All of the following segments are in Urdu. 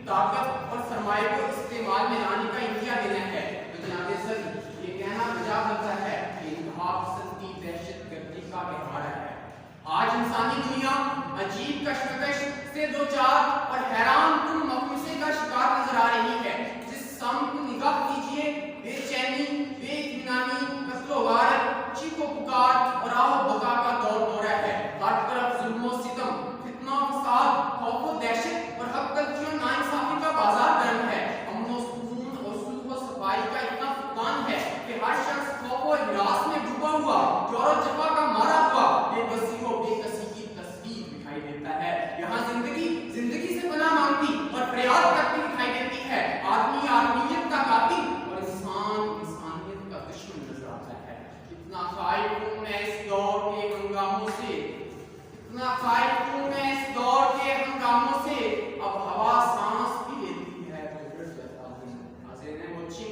طاقت اور سرمایہ کو استعمال میں لانے کا انڈیا دینا ہے، تو جناب صدر یہ کہنا بجا بنتا ہے کہ انتہا پسندی دہشت گردی کا گہوارہ ہے۔ آج انسانی دنیا عجیب کشمکش سے دوچار اور حیران کن مفروضے کا شکار نظر آ رہی ہے۔ جس سمت نگاہ کیجیے بے چینی، بے اطمینانی، قتل و غارت، چیخ و پکار اور آہ و بکا کا دور دورہ ہے۔ ہر طرف ظلم و ستم، فتنہ و فساد، خوف و دہشت اور حق تلفی و ناانصافی کا بازار گرم ہے۔ امن و سکون اور صلح و صفائی کا اتنا فقدان ہے کہ ہر شخص خوف و ہراس میں ڈوبا ہوا، جور و جفا کا مارا ہوا بے بسی و بے کسی کی تصویر دکھائی دیتا ہے۔ یہاں زندگی سے پناہ مانگتی اور فریاد کرتی دکھائی دیتی ہے۔ آدمی آدمیت کا قاتل اور انسان انسانیت کا دشمن نظر آتا ہے۔ اتنا خائف ہوں میں اس دور کے ہنگاموں سے، اتنا خائف ہوں میں اس دور کے ہنگاموں سے، اب ہوا سانس بھی لیتی ہے تو ڈر جاتا ہوں۔ حاضرین مجھے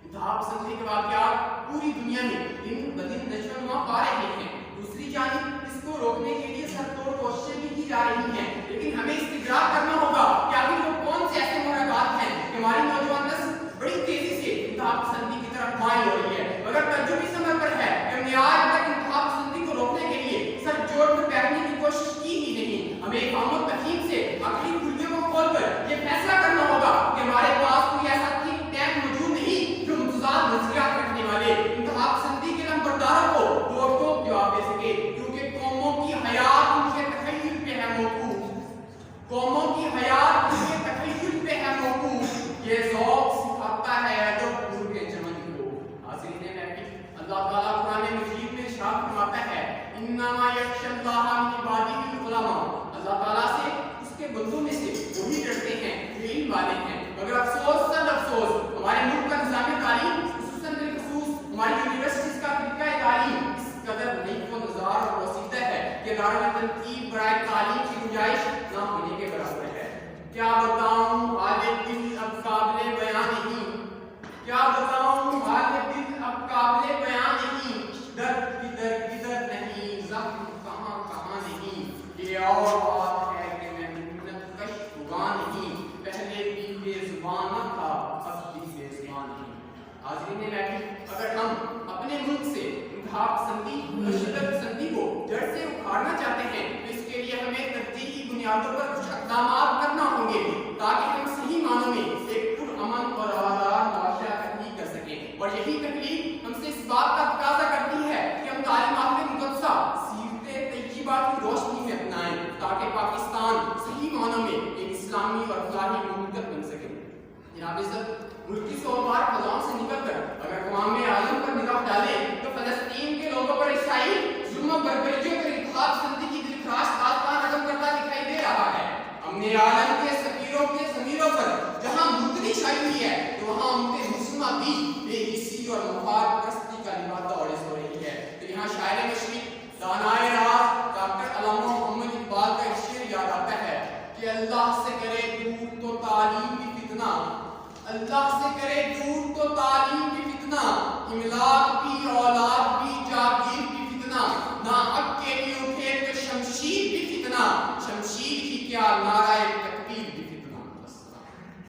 انتہا پسندی کے واقعات پوری دنیا میں دن بدن نشو و پا رہے ہیں۔ دوسری جانب اس کو روکنے کے لیے سر توڑ کوششیں بھی کی جا رہی ہیں، لیکن ہمیں استدراک کرنا ہوگا کہ آخر وہ کون سے ایسے محرکات ہیں کہ ہماری نوجوان نسل بڑی تیزی سے انتہا پسندی کی طرف مائل ہو رہی ہے، مگر تجربی سمجھ پر ہے کہ ہم نے آج تک انتہا پسندی کو روکنے کے لیے سر جوڑ کر بیٹھنے کی کوشش کی ہی نہیں۔ ہمیں ایک عام تفہیم سے عقلی کھلیوں کو کھول کر یہ فیصلہ کرنا ہوگا کہ ہمارے پاس کوئی ایسا ٹھیک ٹیک موجود نہیں جو متضاد نظریات رکھنے والے انتہا پسندی کے لمبرداروں کو روک ٹوک جواب دے سکے، کیونکہ قوموں کی حیات ان کے تخیل پہ ہے موقوف، قوموں کی حیات ان کے تخیل پہ ہے موقوف۔ یہ ذوق سکھاتا ہے ادب پور کے چمن کو۔ حاضرین محفل، اللہ تعالیٰ قرآن مجید میں ارشاد فرماتا ہے انما یخشی اللہ من عبادہ العلماء، اللہ تعالیٰ سے اس کے بندوں میں سے وہی ڈرتے ہیں جو علم والے ہیں۔ مگر افسوس سب افسوس، ہمارے ملک کا نظام تعلیم خصوصاً بالخصوص ہماری یونیورسٹیز کا طریقہ تعلیم اس قدر نئی و نظار اور وسیدہ ہے کہ تنقید برائے تعلیم کی گنجائش نہ ہونے کے برابر ہے۔ کیا بتاؤں حال دل اب قابل بیان نہیں، کیا بتاؤں حال دل اب قابل بیان نہیں، درد کدھر نہیں، زخم کہاں کہاں نہیں، یہ اور بات ہے کہ میں محنت کش ہوگا نہیں، پہلے بھی بے زبان نہ تھا اب بھی بے زبان نہیں۔ حاضرین محفل، اگر ہم اپنے ملک سے انتہا پسندی اور شدت پسندی کو جڑ سے اکھاڑنا چاہتے ہیں تو اس کے لیے ہمیں ترجیحی بنیادوں پر کچھ اقدامات کرنا ہوں گے تاکہ ہم صحیح معنوں میں ایک پرامن اور روادار معاشرہ تخلیق کر سکیں، اور یہی تخلیق ہم سے اس بات کا تقاضا کرتی ہے کہ ہم تعلیمات مقدسہ سیرت طیبہ کی روشنی میں اپنائیں تاکہ پاکستان صحیح معنوں میں ایک اسلامی اور فلاحی مملکت بن سکے۔ جناب عزت، ملک کی سوبار خزاں سے نکل کر اگر اقوام عالم پر نگاہ ڈالیں تو فلسطین کے لوگوں پر اسرائیل